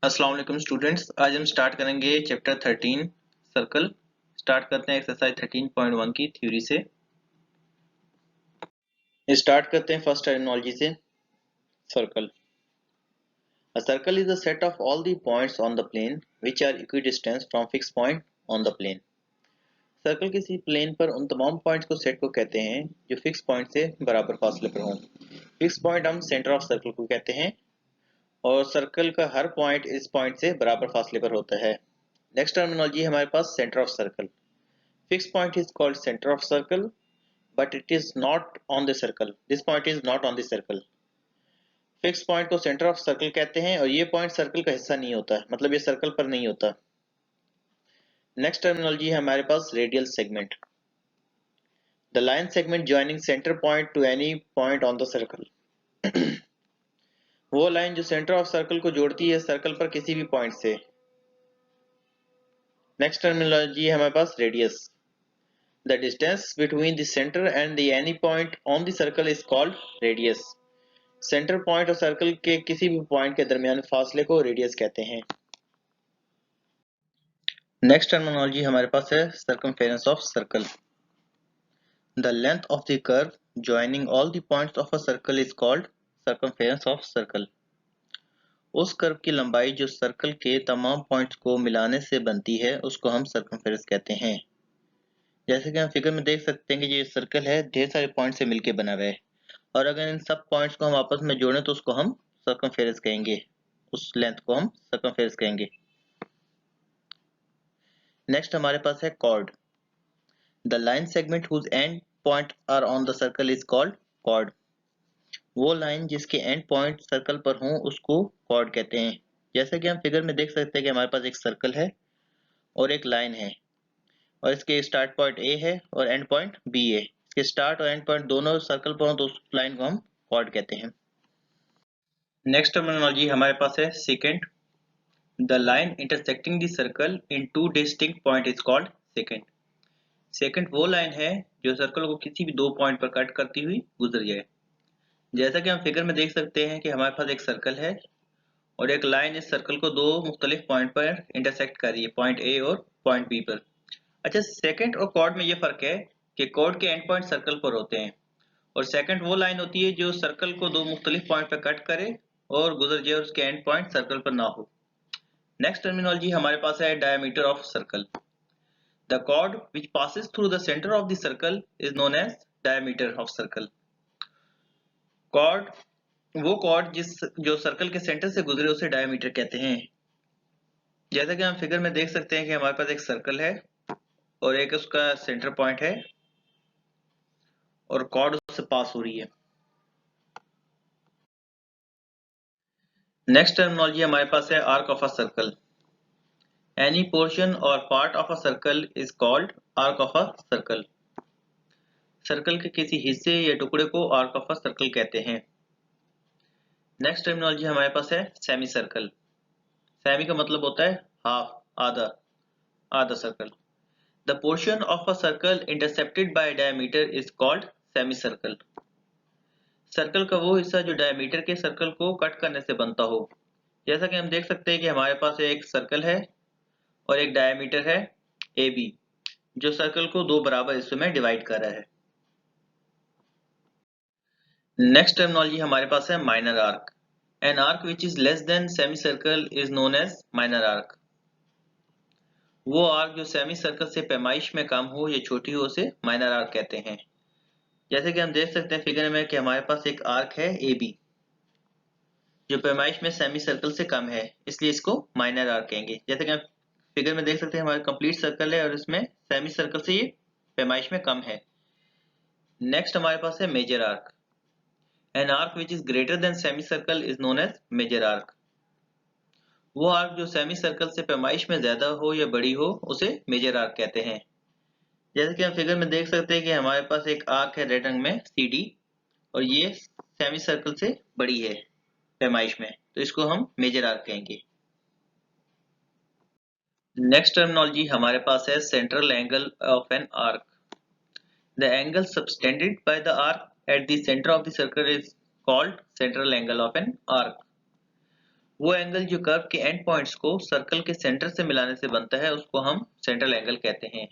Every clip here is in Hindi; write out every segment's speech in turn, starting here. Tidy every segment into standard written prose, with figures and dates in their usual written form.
अस्सलाम वालेकुम स्टूडेंट्स, आज हम स्टार्ट करेंगे चैप्टर 13 सर्कल। स्टार्ट करते हैं एक्सरसाइज 13.1 की थ्योरी से। स्टार्ट करते हैं फर्स्ट टर्मिनोलॉजी से। Circle, a circle is a set of all the points on the plane which are equidistance from fix point on the plane. Circle किसी प्लेन पर उन तमाम पॉइंट्स को सेट को कहते हैं जो फिक्स पॉइंट से बराबर फासले पर हों। फिक्स पॉइंट हम सेंटर ऑफ सर्कल को कहते हैं और सर्कल का हर पॉइंट इस पॉइंट से बराबर फासले पर होता है। नेक्स्ट टर्मिनोलॉजी हमारे पास centre of circle. Fixed point is called center of circle, but it is not on the circle. This point is not on the circle. Fixed point को center of circle कहते हैं और ये point circle का हिस्सा नहीं होता, मतलब ये circle पर नहीं होता। Next terminology है हमारे पास radial segment. The line segment joining center point to any point on the circle. वो लाइन जो center of circle को जोड़ती है circle पर किसी भी point से। Next terminology है हमारे पास radius. The distance between the center and the any point on the circle is called radius. Centre point और सर्कल के किसी भी पॉइंट के दरमियान फासले को रेडियस कहते हैं। नेक्स्ट टर्मिनोलॉजी हमारे पास है circumference of circle. The length of the curve joining all the points of a circle is called circumference of circle. उस कर्व की लंबाई जो सर्कल के तमाम पॉइंट्स को मिलाने से बनती है उसको हम सर्कमफेरेंस कहते हैं। जैसे कि हम फिगर में देख सकते हैं कि ये सर्कल है, ढेर सारे पॉइंट से मिलकर बना हुआ है और अगर इन सब पॉइंट्स को हम आपस में जोड़ें तो उसको हम सर्कमफेरेंस कहेंगे, उस लेंथ को हम सर्कमफेरेंस कहेंगे। नेक्स्ट हमारे पास है chord. The line segment whose end point are on the circle is called chord. वो लाइन जिसके एंड पॉइंट सर्कल पर हों उसको कॉर्ड कहते हैं। जैसे कि हम फिगर में देख सकते हैं कि हमारे पास एक सर्कल है और एक लाइन है और इसके स्टार्ट पॉइंट ए है और एंड पॉइंट बी है। इसके स्टार्ट और एंड पॉइंट दोनों सर्कल पर हों तो उस लाइन को हम कॉर्ड कहते हैं। नेक्स्ट टर्मिनोलॉजी हमारे पास है second. The line intersecting the circle in two distinct point is called second. Second वो लाइन है जो सर्कल को किसी भी दो पॉइंट पर कट करती हुई गुजर जाए। जैसा कि हम फिगर में देख सकते हैं कि हमारे पास एक सर्कल है और एक लाइन इस सर्कल को दो मुख्तलिफ पॉइंट पर इंटरसेक्ट कर रही है, पॉइंट ए और पॉइंट बी पर। अच्छा, सेकेंड और कॉर्ड में ये फर्क है कि कॉर्ड के एंड पॉइंट सर्कल पर होते हैं और सेकेंड वो लाइन होती है जो सर्कल को दो मुख्तलिफ पॉइंट पर कट करे और गुजर जाए और उसके एंड पॉइंट सर्कल पर ना हो। नेक्स्ट टर्मिनोलॉजी हमारे पास है diameter of circle. The chord which passes through the center of the circle is known as diameter of circle. वो chord जो सर्कल के सेंटर से गुजरे उसे डायमीटर कहते हैं। जैसा कि हम फिगर में देख सकते हैं कि हमारे पास एक सर्कल है और एक उसका सेंटर पॉइंट है और कॉर्ड उससे पास हो रही है। नेक्स्ट टर्मिनोलॉजी हमारे पास है arc of a circle. Any portion और part of a circle is called arc of a circle. Circle के किसी हिस्से या टुकड़े को आर्क ऑफ अ सर्कल कहते हैं। नेक्स्ट टर्मिनोलॉजी हमारे पास है सेमी सर्कल। सेमी का मतलब होता है हाफ, आधा, आधा circle. The portion of a circle intercepted bye diameter is called semi circle. Circle का वो हिस्सा जो डायमीटर के सर्कल को कट करने से बनता हो। जैसा कि हम देख सकते हैं कि हमारे पास एक सर्कल है और एक डायमीटर है ए बी जो सर्कल को दो बराबर हिस्सों में डिवाइड कर रहा है। नेक्स्ट टर्मिनोलॉजी हमारे पास है minor arc. An arc which is less than semi circle is known as minor arc. वो आर्क जो सेमी सर्कल से पैमाइश में कम हो या छोटी हो उसे माइनर आर्क कहते हैं। जैसे कि हम देख सकते हैं फिगर में कि हमारे पास एक आर्क है ए बी जो पैमाइश में सेमी सर्कल से कम है, इसलिए इसको माइनर आर्क कहेंगे। जैसे कि हम फिगर में देख सकते हैं हमारा कंप्लीट सर्कल है और इसमें सेमी सर्कल से ये पैमाइश में कम है। नेक्स्ट हमारे पास है major arc. An arc which is greater than semi circle is known as major arc. वो आर्क जो सेमी सर्कल से पैमाइश में ज्यादा हो या बड़ी हो उसे मेजर आर्क कहते हैं। जैसे कि हम फिगर में देख सकते हैं कि हमारे पास एक आर्क है रेड रंग में सी डी और ये सेमी सर्कल से बड़ी है पैमाइश में, तो इसको हम मेजर आर्क कहेंगे। नेक्स्ट टर्मिनोलॉजी हमारे पास है central angle of an arc. The angle subtended by the arc at the centre of the circle is called central angle of an arc. वो एंगल जो कर्व के एंड पॉइंट्स को सर्कल के सेंटर से मिलाने से बनता है उसको हम सेंट्रल एंगल कहते हैं।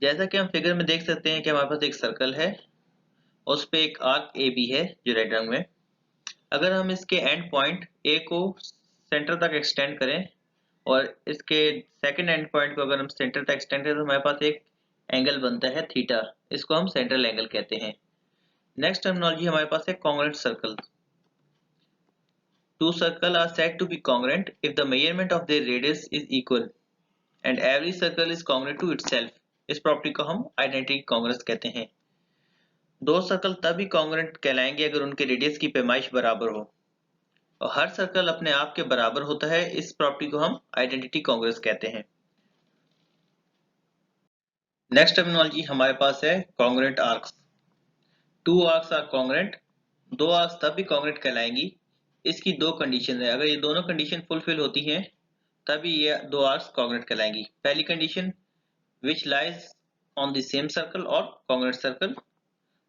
जैसा कि हम फिगर में देख सकते हैं कि हमारे पास एक सर्कल है और उस पे एक आर्क ए बी है जो रेड रंग में। अगर हम इसके एंड पॉइंट ए को सेंटर तक एक्सटेंड करें और इसके सेकंड एंड पॉइंट को अगर हम सेंटर तक एक्सटेंड करें तो हमारे पास एक एंगल बनता है थीटा। इसको हम सेंट्रल एंगल कहते हैं। नेक्स्ट टर्मिनोलॉजी हमारे पास है congruent circle. Two circles are said to be congruent if the measurement of their radius is equal and every circle is congruent to itself. इस प्रॉपर्टी को हम आइडेंटिटी कॉन्ग्रुएंस कहते हैं। दो सर्कल तभी कॉन्ग्रुएंट कहलाएंगे अगर उनके रेडियस की पैमाइश बराबर हो और हर सर्कल अपने आप के बराबर होता है। इस प्रॉपर्टी को हम आइडेंटिटी कॉन्ग्रुएंस कहते हैं। नेक्स्ट टर्मिनोलॉजी हमारे पास है congruent arcs. Two arcs are congruent. दो आर्क्स तभी कॉन्ग्रुएंट कहलाएंगी। इसकी दो कंडीशन है। अगर ये दोनों कंडीशन फुलफिल होती हैं तभी ये दो आर्क्स कॉन्ग्रुएंट कहलाएंगी। पहली condition which lies on the same circle और कॉन्ग्रुएंट सर्कल।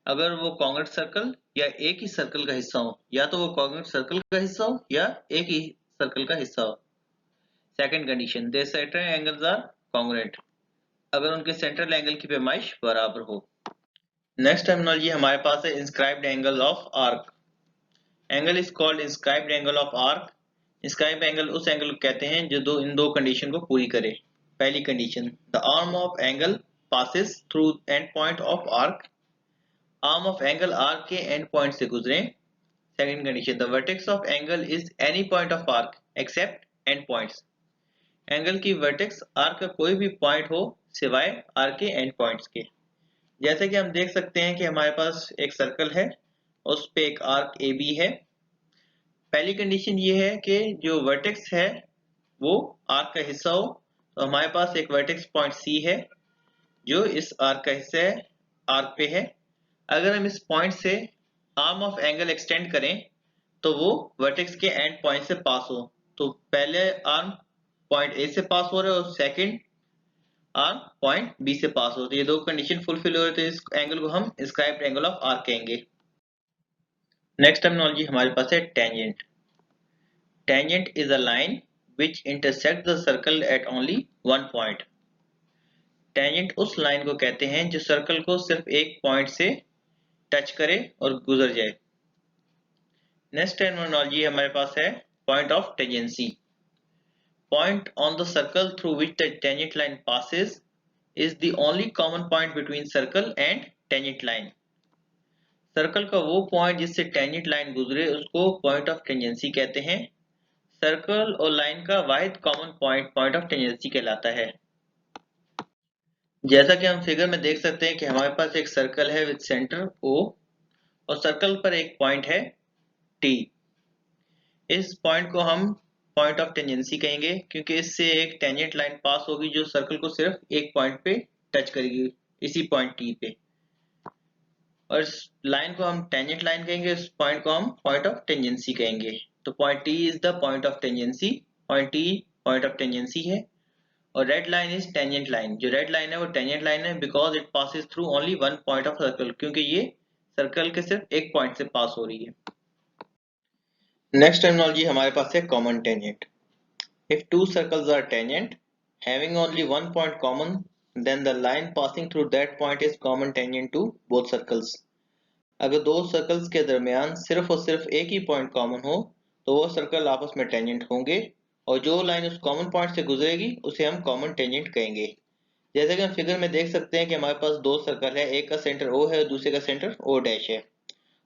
अगर वो कॉन्ग्रुएंट सर्कल या एक ही सर्कल का हिस्सा हो, या तो वो कॉन्ग्रुएंट सर्कल का हिस्सा हो या एक ही सर्कल का हिस्सा हो। Second condition their central angles are congruent. अगर उनके सेंट्रल एंगल की पैमाइश बराबर हो। नेक्स्ट टर्मिनोलॉजी हमारे पास है inscribed angle of arc. Angle is called inscribed angle of arc. Inscribed angle उस एंगल को कहते हैं जो इन दो कंडीशन को पूरी करे। पहली condition the arm of angle passes through end point of arc. Arm of angle arc के एंड पॉइंट से गुजरे। Second condition the vertex of angle is any point of arc except end points. Angle की वर्टेक्स आर्क का कोई भी पॉइंट हो सिवाय आर्क के एंड पॉइंट्स के। जैसे कि हम देख सकते हैं कि हमारे पास एक सर्कल है, उस पे एक आर्क ए बी है। पहली कंडीशन ये है कि जो वर्टेक्स है वो आर्क का हिस्सा हो। तो हमारे पास एक वर्टेक्स पॉइंट सी है जो इस आर्क का हिस्सा है, आर्क पे है। अगर हम इस पॉइंट से आर्म ऑफ एंगल एक्सटेंड करें तो वो वर्टेक्स के एंड पॉइंट से पास हो। तो पहले आर्म पॉइंट ए से पास हो रहा है और सेकंड आर्म पॉइंट बी से पास हो। तो ये दो कंडीशन फुलफिल हो रहे तो इस एंगल को हम इंस्क्राइब्ड एंगल ऑफ आर्क कहेंगे। नेक्स्ट टर्मिनोलॉजी हमारे पास है tangent. Tangent is a line which intersects the circle at only one point. Tangent उस लाइन को कहते हैं जो सर्कल को सिर्फ एक पॉइंट से टच करे और गुजर जाए। नेक्स्ट टर्मिनोलॉजी हमारे पास है point of tangency. Point on the circle through which the tangent line passes is the only common point between circle and tangent line. Circle का वो पॉइंट जिससे टेंजेंट लाइन गुजरे उसको पॉइंट ऑफ टेंजेंसी कहते हैं। सर्कल और लाइन का वाहिद common point point of tangency कहलाता है। जैसा कि हम फिगर में देख सकते हैं कि हमारे पास एक सर्कल है विद सेंटर O और सर्कल पर एक पॉइंट है T। इस पॉइंट को हम पॉइंट ऑफ टेंजेंसी कहेंगे क्योंकि इससे एक टेंजेंट लाइन पास होगी जो सर्कल को सिर्फ एक पॉइंट पे टच करेगी, इसी पॉइंट T पे। और इस लाइन को हम टेंजेंट लाइन कहेंगे, इस पॉइंट को हम पॉइंट ऑफ टेंजेंसी कहेंगे। तो point T is the point of tangency. Point T point of tangency है। और red line is tangent line. जो रेड लाइन है वो टेंजेंट लाइन है because it passes through only one point of circle, क्योंकि ये सर्कल के सिर्फ एक पॉइंट से पास हो रही है। नेक्स्ट टर्मिनोलॉजी हमारे पास है common tangent. If two circles are tangent having only one point common then the line passing through that point is common tangent to both circles. अगर दो सर्कल्स के दरमियान सिर्फ और सिर्फ एक ही पॉइंट कॉमन हो तो वो सर्कल आपस में टेंजेंट होंगे और जो लाइन उस कॉमन पॉइंट से गुजरेगी उसे हम कॉमन टेंजेंट कहेंगे। जैसे कि हम फिगर में देख सकते हैं कि हमारे पास दो सर्कल है, एक का सेंटर O है और दूसरे का सेंटर O डैश है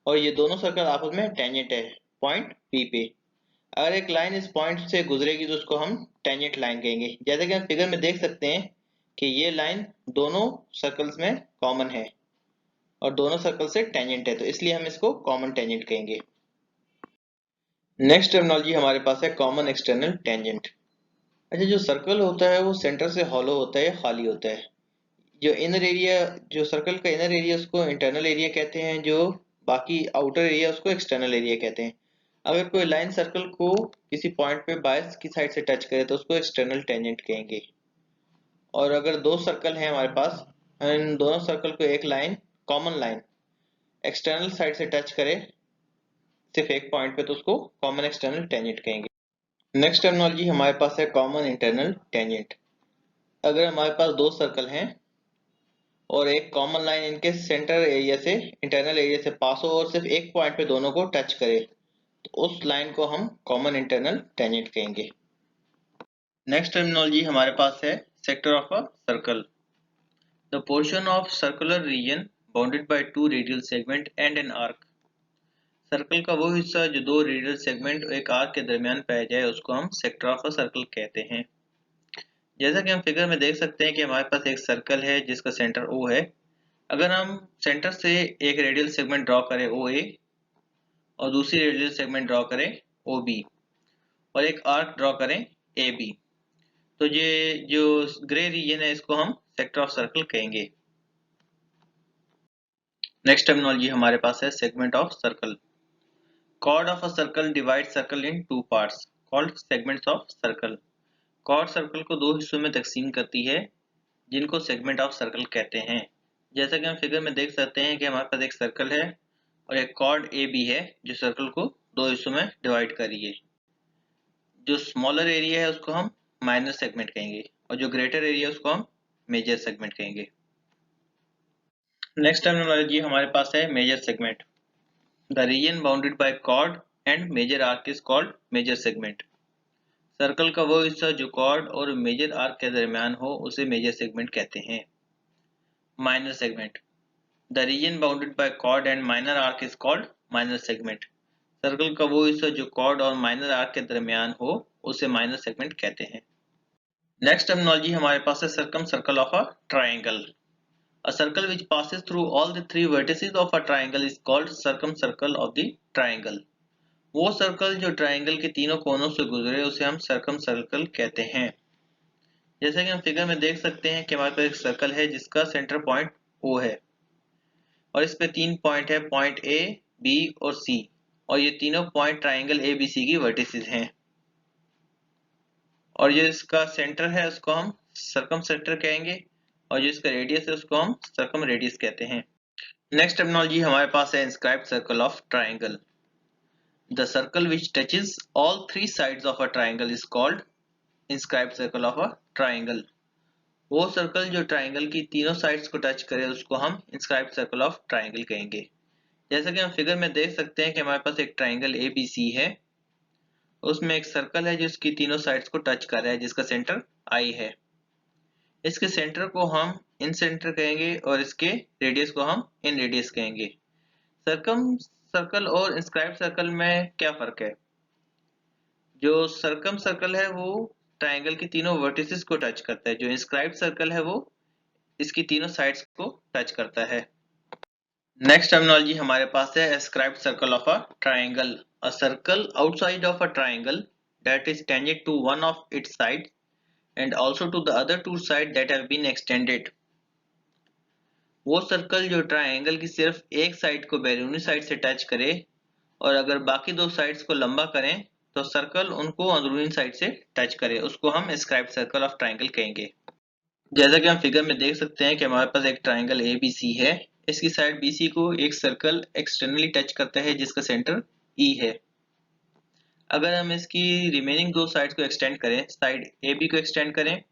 और ये दोनों सर्कल आपस में टेंजेंट है पॉइंट P पे। अगर एक लाइन इस पॉइंट से गुजरेगी तो उसको हम टेंजेंट लाइन कहेंगे। जैसे कि हम फिगर में देख सकते हैं कि ये लाइन दोनों सर्कल्स में कॉमन है और दोनों सर्कल से टेंजेंट है, तो इसलिए हम इसको कॉमन टेंजेंट कहेंगे। नेक्स्ट टर्मिनोलॉजी हमारे पास है कॉमन एक्सटर्नल टेंजेंट। अच्छा, जो सर्कल होता है वो सेंटर से हॉलो होता है या खाली होता है। जो इनर एरिया, जो सर्कल का इनर एरिया उसको इंटरनल एरिया कहते हैं, जो बाकी आउटर एरिया उसको एक्सटर्नल एरिया कहते हैं। अगर कोई लाइन सर्कल को किसी पॉइंट पे बायस की साइड से टच करे तो उसको एक्सटर्नल टेंजेंट कहेंगे। और अगर दो सर्कल हैं हमारे पास, इन दोनों सर्कल को एक line, common line external side से टच करे सिर्फ एक पॉइंट पे तो उसको कॉमन एक्सटर्नल टेंजेंट कहेंगे। नेक्स्ट टर्मिनोलॉजी हमारे पास है कॉमन इंटरनल टेंजेंट। अगर हमारे पास दो सर्कल हैं और एक कॉमन लाइन इनके सेंटर एरिया से इंटरनल एरिया से पास हो और सिर्फ एक पॉइंट पे दोनों को टच करे तो उस लाइन को हम कॉमन इंटरनल टेंजेंट कहेंगे। नेक्स्ट टर्मिनोलॉजी हमारे पास है sector of a circle. The portion of circular region bounded by two radial segment and an arc. Circle का वो हिस्सा जो दो रेडियल सेगमेंट और एक आर्क के दरमियान पाया जाए उसको हम सेक्टर ऑफ अ सर्कल कहते हैं। जैसा कि हम फिगर में देख सकते हैं कि हमारे पास एक सर्कल है जिसका सेंटर O है। अगर हम सेंटर से एक रेडियल सेगमेंट ड्रॉ करें OA और दूसरी रेडियल सेगमेंट ड्रॉ करें OB और एक आर्क ड्रॉ करें AB, तो ये जो ग्रे रीजन है इसको हम सेक्टर ऑफ सर्कल कहेंगे। नेक्स्ट टर्मिनोलॉजी हमारे पास है segment of circle. Chord of a circle divides circle in two parts called segments of circle. Chord circle को दो हिस्सों में तकसीम करती है जिनको सेगमेंट ऑफ सर्कल कहते हैं। जैसा कि हम फिगर में देख सकते हैं कि हमारे पास एक सर्कल है और एक कॉर्ड ए बी है जो सर्कल को दो हिस्सों में डिवाइड कर रही है। जो स्मॉलर एरिया है उसको हम माइनर सेगमेंट कहेंगे और जो ग्रेटर एरिया उसको हम मेजर सेगमेंट कहेंगे। नेक्स्ट टर्मिनोलॉजी हमारे पास है major segment. The region bounded by chord and major arc is called major segment. Circle का वो हिस्सा जो कॉर्ड और मेजर आर्क के दरमियान हो उसे मेजर सेगमेंट कहते हैं। Minor segment. The region bounded by chord and minor arc is called minor segment. Circle का वो हिस्सा जो कॉर्ड और माइनर आर्क के दरमियान हो उसे माइनर सेगमेंट कहते हैं। नेक्स्ट टर्मिनोलॉजी हमारे पास है circum circle of a triangle. A circle which passes through all the three vertices of a triangle is called circumcircle of the triangle. वो सर्कल जो ट्राइंगल के तीनों कोनों से गुजरे उसे हम सर्कम सर्कल कहते हैं। जैसा कि हम फिगर में देख सकते हैं कि हमारे पास एक सर्कल है जिसका सेंटर पॉइंट O है और इस पे तीन पॉइंट है, पॉइंट A, B और C, और ये तीनों पॉइंट ट्राइंगल ABC की वर्टिसेस हैं और जो इसका सेंटर है उसको हम सर्कम सेंटर कहेंगे और जो इसका रेडियस है उसको हम सर्कम रेडियस कहते हैं। नेक्स्ट टर्मिनोलॉजी हमारे पास है inscribed circle of triangle. The circle which touches all three sides of a triangle is called inscribed circle of a triangle. वो सर्कल जो ट्राइंगल की तीनों साइड्स को टच करे उसको हम इंस्क्राइब्ड सर्कल ऑफ ट्राइंगल कहेंगे। जैसा कि हम फिगर में देख सकते हैं कि हमारे पास एक ट्राइंगल ABC है, उसमें एक सर्कल है जिसकी तीनों साइड्स को टच कर रहा है जिसका सेंटर I है। इसके सेंटर को हम इन सेंटर कहेंगे और इसके रेडियस को हम इन रेडियस कहेंगे। सर्कम सर्कल और इंस्क्राइब्ड सर्कल में क्या फर्क है? जो सर्कम सर्कल है वो ट्राइंगल की तीनों वर्टिसेस को टच करता है, जो इंस्क्राइब्ड सर्कल है वो इसकी तीनों साइड्स को टच करता है। नेक्स्ट टर्मिनोलॉजी हमारे पास है ascribed circle of a triangle. A circle outside of a triangle that is tangent to one of its sides and also to the other two sides that have been extended. वो सर्कल जो ट्राइंगल की सिर्फ एक साइड को बैरूनी साइड से टच करे और अगर बाकी दो साइड्स को लंबा करें तो सर्कल उनको अंदरूनी साइड से टच करे, उसको हम ascribed सर्कल ऑफ ट्राइंगल कहेंगे। जैसा कि हम फिगर में देख सकते हैं कि हमारे पास एक ट्राइंगल ABC है, इसकी साइड BC को एक सर्कल एक्सटर्नली टच करता है जिसका सेंटर E है। अगर हम इसकी रिमेनिंग दो साइड्स को एक्सटेंड करें, साइड AB को एक्सटेंड करें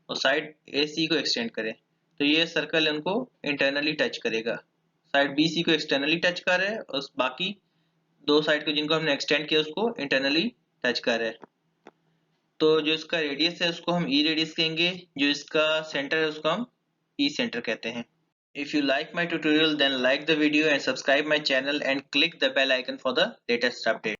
और साइड AC को एक्सटेंड करें तो ये सर्कल उनको इंटरनली टच करेगा। साइड BC को एक्सटर्नली टच कर रहा है और बाकी दो साइड को जिनको हमने एक्सटेंड किया उसको इंटरनली टच कर रहा है। तो जो इसका रेडियस है उसको हम E रेडियस कहेंगे, जो इसका सेंटर है उसको हम E सेंटर कहते हैं। If you like my tutorial then like the video and subscribe my channel and click the bell icon for the latest update.